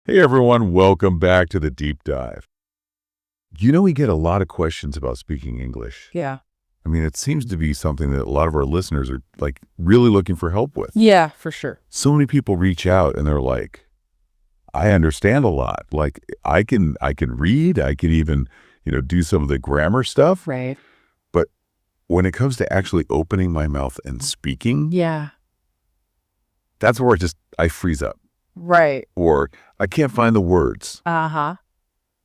Hey everyone, welcome back to the deep dive. You know, we get a lot of questions about speaking English. Yeah. I mean, it seems to be something that a lot of our listeners are like really looking for help with. Yeah, for sure. So many people reach out and they're like, I understand a lot. Like I can read, I can even, do some of the grammar stuff. Right. But when it comes to actually opening my mouth and speaking, Yeah. that's where I freeze up. Right. Or I can't find the words. Uh-huh.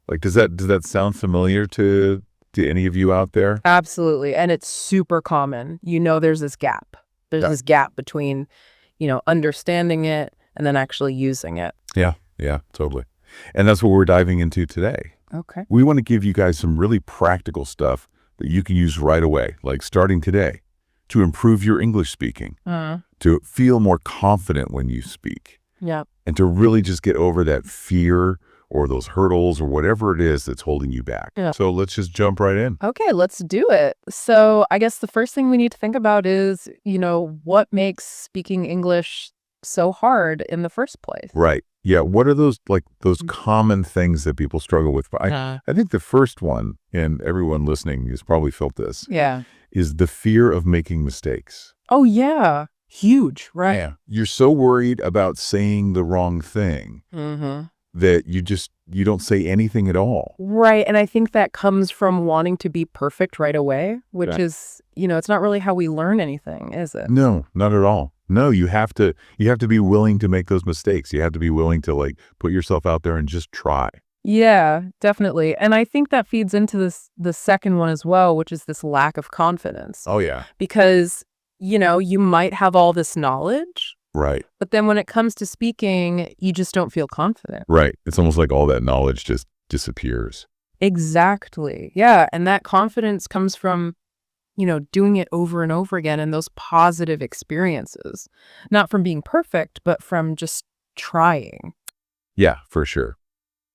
Like, does that sound familiar to any of you out there? Absolutely. And it's super common. There's this gap. There's Yeah. this gap between, understanding it and then actually using it. Yeah, totally. And that's what we're diving into today. Okay. We want to give you guys some really practical stuff that you can use right away, like starting today, to improve your English speaking, to feel more confident when you speak, Yeah. and to really just get over that fear or those hurdles or whatever it is that's holding you back. Yeah. So let's just jump right in. Okay, let's do it. So I guess the first thing we need to think about is, what makes speaking English so hard in the first place? Right. Yeah. What are those common things that people struggle with? I think the first one, and everyone listening has probably felt this, Yeah. is the fear of making mistakes. Oh, yeah. Huge, right? Yeah. You're so worried about saying the wrong thing Mm-hmm. that you don't say anything at all. Right. And I think that comes from wanting to be perfect right away, which Right. is, it's not really how we learn anything, is it? No, not at all. No, you have to be willing to make those mistakes. You have to be willing to put yourself out there and just try. Yeah, definitely. And I think that feeds into the second one as well, which is this lack of confidence. Oh yeah. Because, you might have all this knowledge, Right. but then when it comes to speaking, you just don't feel confident. Right. It's almost like all that knowledge just disappears. Exactly. Yeah. And that confidence comes from, doing it over and over again and those positive experiences, not from being perfect, but from just trying. Yeah, for sure.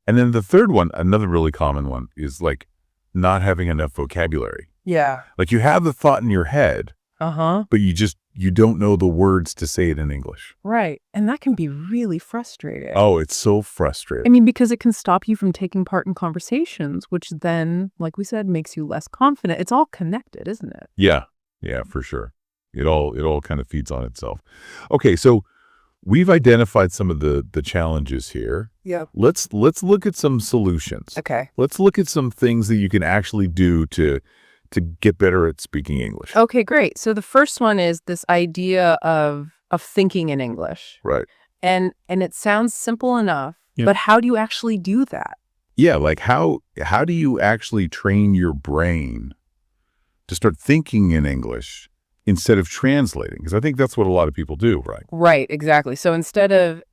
And then the third one, another really common one, is not having enough vocabulary. Yeah. Like you have the thought in your head, Uh-huh. but you don't know the words to say it in English. Right. And that can be really frustrating. Oh, it's so I frustrating. mean, because it can stop you from taking part in conversations, which then, like we said, makes you less confident. It's all connected, isn't it? Yeah, for sure. It all kind of feeds on itself. Okay, so we've identified some of the challenges here. Yeah. Let's look at some solutions. Okay. Let's look at some things that you can actually do to get better at speaking English. Okay, great. So the first one is this idea of thinking in English. Right. And it sounds simple enough, Yeah. but how do you actually do that? Yeah, how do you actually train your brain to start thinking in English instead of translating? Because I think that's what a lot of people do, right? Right, exactly. So instead of,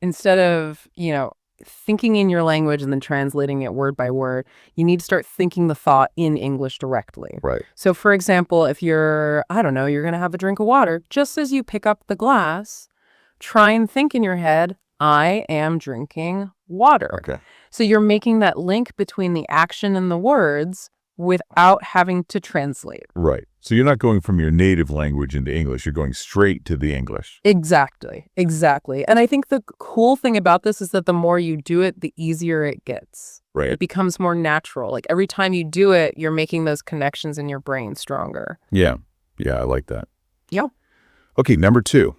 thinking in your language and then translating it word by word, you need to start thinking the thought in English directly. Right. So for example, if you're going to have a drink of water, just as you pick up the glass, try and think in your head, I am drinking water. Okay. So you're making that link between the action and the words without having to translate. Right. So you're not going from your native language into English. You're going straight to the English. Exactly. And I think the cool thing about this is that the more you do it, the easier it gets. Right. It becomes more natural. Like every time you do it, you're making those connections in your brain stronger. Yeah, I like that. Yeah. Okay, number 2.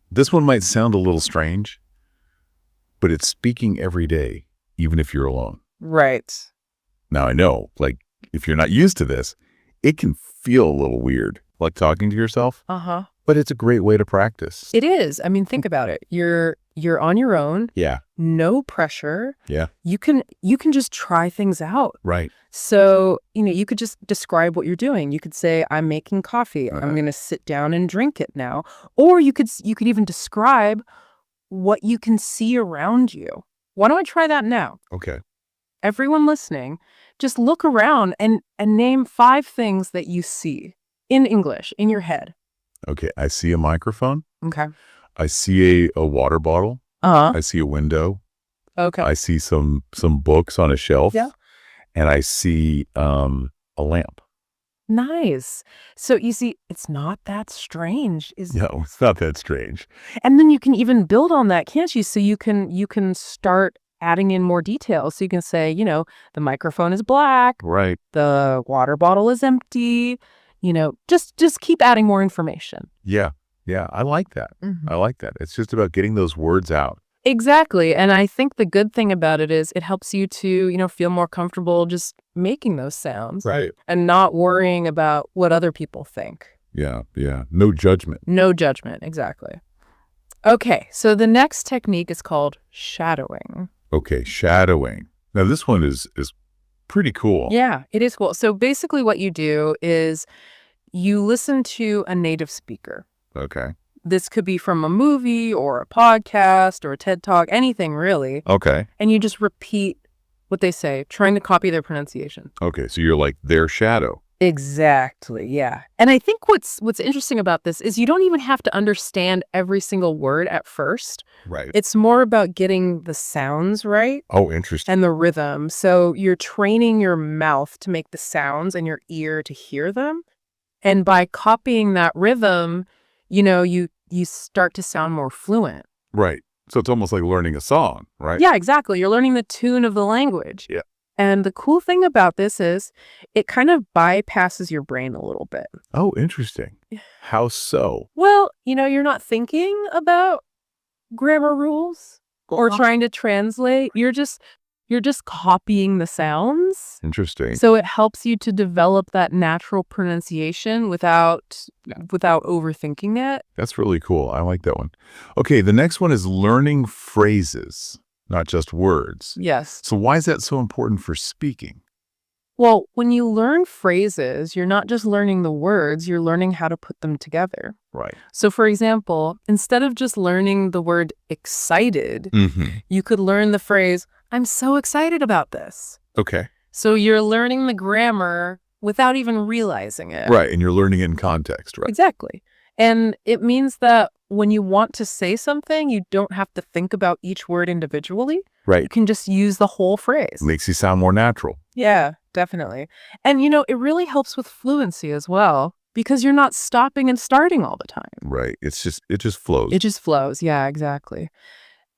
This one might sound a little strange, but it's speaking every day, even if you're alone. Right. Now, I know, if you're not used to this, it can feel a little weird, like talking to yourself, Uh-huh. but it's a great way to practice. It is. I mean, think about it. You're on your own, Yeah, no pressure. yeah, You can just try things out. right. So, you could just describe what you're doing. You could say, I'm making coffee. Uh-huh. I'm going to sit down and drink it now. Or you could even describe what you can see around you. Why don't I try that now? Okay. Everyone listening, just look around and name 5 things that you see in English in your head. Okay, I see a microphone. Okay. I see a water bottle. Uh-huh. I see a window. Okay. I see some books on a shelf. Yeah. And I see a lamp. Nice. So you see, it's not that strange. No, it's not that strange. And then you can even build on that, can't you? So you can start adding in more details. So you can say, the microphone is black, Right. the water bottle is empty, just keep adding more information. Yeah. Yeah. I like that. Mhm. I like that. It's just about getting those words out. Exactly. And I think the good thing about it is it helps you to, feel more comfortable just making those sounds Right. and not worrying about what other people think. Yeah. Yeah. No judgment. No judgment. Exactly. Okay. So the next technique is called shadowing. Okay. Shadowing. Now, this one is pretty cool. Yeah, it is cool. So basically what you do is you listen to a native speaker. Okay. This could be from a movie or a podcast or a TED Talk, anything really. Okay. And you just repeat what they say, trying to copy their pronunciation. Okay. So you're like their shadow. Exactly, yeah. And I think what's interesting about this is you don't even have to understand every single word at first. Right. It's more about getting the sounds right Oh, interesting. and the rhythm. So you're training your mouth to make the sounds and your ear to hear them. And by copying that rhythm, you start to sound more fluent. Right. So it's almost like learning a song, right? Yeah, exactly. You're learning the tune of the language. Yeah. And the cool thing about this is it kind of bypasses your brain a little bit. Oh, interesting. How so? Well, you're not thinking about grammar rules or trying to translate. You're just copying the sounds. Interesting. So it helps you to develop that natural pronunciation without overthinking it. That's really cool. I like that one. Okay, the next one is learning phrases, not just words. Yes. So why is that so important for speaking? Well, when you learn phrases, you're not just learning the words, you're learning how to put them together. Right. So, for example, instead of just learning the word excited, you could learn the phrase, I'm so excited about this. Okay. So you're learning the grammar without even realizing it. Right, and you're learning it in context, right? Exactly. And it means that when you want to say something, you don't have to think about each word individually. You Right. can just use the whole phrase. Makes you sound more natural. Yeah, definitely. And, it really helps with fluency as well because you're not stopping and starting all the time. Right. It just flows. It just flows. Yeah, exactly.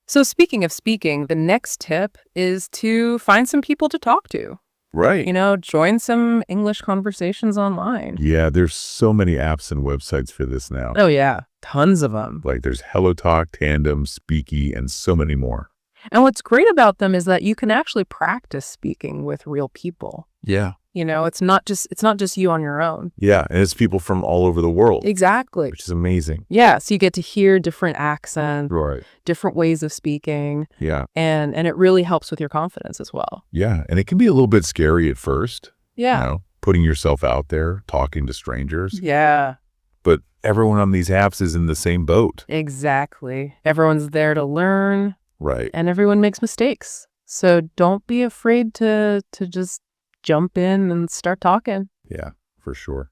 So speaking of speaking, the next tip is to find some people to talk to. Right. Join some English conversations online. Yeah, there's so many apps and websites for this now. Oh, yeah. Tons of them. Like there's HelloTalk, Tandem, Speaky, and so many more. And what's great about them is that you can actually practice speaking with real people. Yeah. It's not just you on your own. Yeah, and it's people from all over the world, Exactly. which is amazing. Yeah, so you get to hear different accents, Right. different ways of speaking, Yeah. and it really helps with your confidence as well. Yeah, and it can be a little bit scary at first, Yeah. putting yourself out there, talking to strangers. Yeah, But everyone on these apps is in the same boat. exactly. Everyone's there to learn, Right. and everyone makes mistakes. So don't be afraid to just jump in and start talking. Yeah, for sure.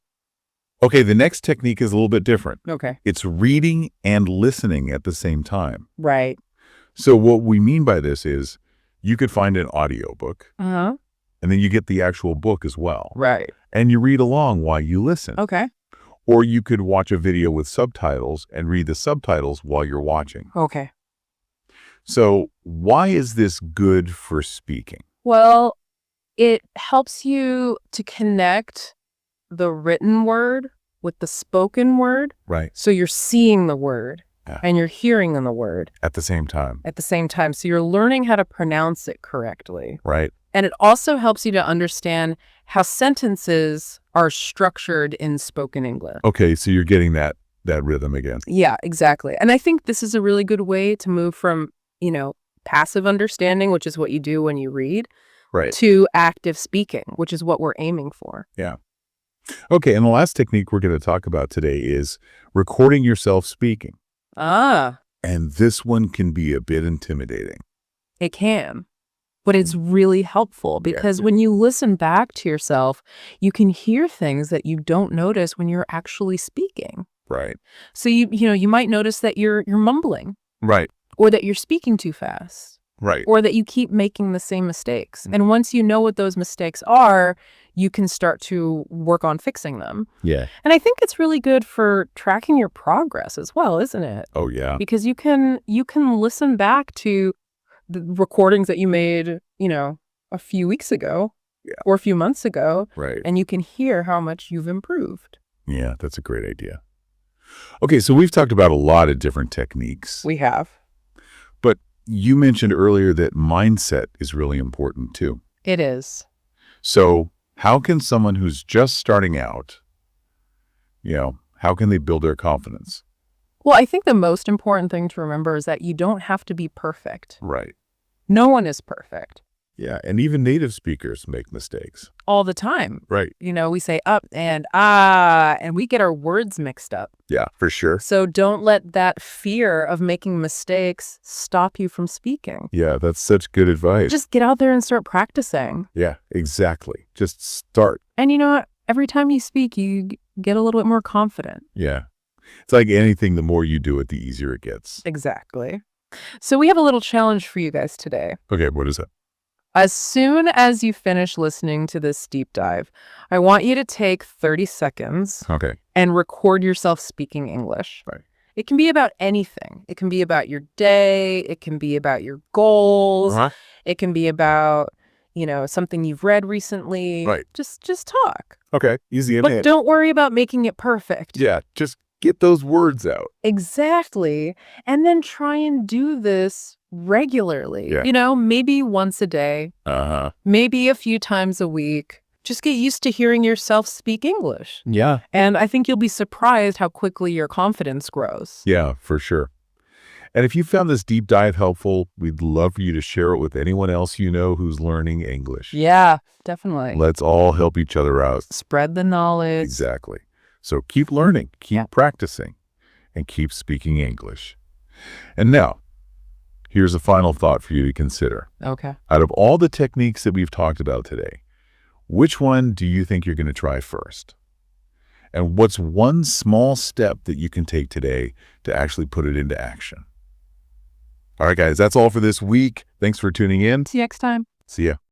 Okay, the next technique is a little bit different. Okay. It's reading and listening at the same time. Right. So what we mean by this is you could find an audiobook Uh-huh. and then you get the actual book as well. Right. And you read along while you listen. Okay. Or you could watch a video with subtitles and read the subtitles while you're watching. Okay. So why is this good for speaking? Well, it helps you to connect the written word with the spoken word. Right. So you're seeing the word Yeah. and you're hearing the word At the same time. at the same time. So you're learning how to pronounce it correctly. Right. And it also helps you to understand how sentences are structured in spoken English. Okay, so you're getting that rhythm again. Yeah, exactly. And I think this is a really good way to move from, passive understanding, which is what you do when you read, Right. to active speaking, which is what we're aiming for. Yeah. Okay, and the last technique we're going to talk about today is recording yourself speaking. Ah, And this one can be a bit intimidating. it can. But it's really helpful because when you listen back to yourself, you can hear things that you don't notice when you're actually speaking. Right. So you might notice that you're mumbling Right. or that you're speaking too fast Right. or that you keep making the same mistakes. And once you know what those mistakes are, you can start to work on fixing them. Yeah. And I think it's really good for tracking your progress as well, isn't it? Oh, yeah. Because you can listen back to the recordings that you made, a few weeks ago or a few months ago, Right. and you can hear how much you've improved. Yeah, that's a great idea. Okay, so we've talked about a lot of different techniques. We have. But you mentioned earlier that mindset is really important too. It is. So how can someone who's just starting out, how can they build their confidence? Well, I think the most important thing to remember is that you don't have to be perfect. Right. No one is perfect. Yeah, and even native speakers make mistakes. All the time. Right. We say up and ah, and we get our words mixed up. Yeah, for sure. So don't let that fear of making mistakes stop you from speaking. Yeah, that's such good advice. Just get out there and start practicing. Yeah, exactly. Just start. And you know what? Every time you speak, you get a little bit more confident. Yeah. It's like anything, the more you do it, the easier it gets. Exactly. So we have a little challenge for you guys today. Okay, what is it? As soon as you finish listening to this deep dive, I want you to take 30 seconds Okay. and record yourself speaking English. Right. It can be about anything. It can be about your day. It can be about your goals. It can be about, something you've read recently. Right. Just talk. Okay, easy. But don't worry about making it perfect. Yeah, just get those words out. Exactly. And then try and do this regularly. Yeah. Maybe once a day, Uh-huh. maybe a few times a week. Just get used to hearing yourself speak English. Yeah. And I think you'll be surprised how quickly your confidence grows. Yeah, for sure. And if you found this deep dive helpful, we'd love for you to share it with anyone else you know who's learning English. Yeah, definitely. Let's all help each other out. Spread the knowledge. Exactly. So keep learning, keep practicing, and keep speaking English. And now, here's a final thought for you to consider. Okay. Out of all the techniques that we've talked about today, which one do you think you're going to try first? And what's one small step that you can take today to actually put it into action? All right, guys, that's all for this week. Thanks for tuning in. See you next time. See ya.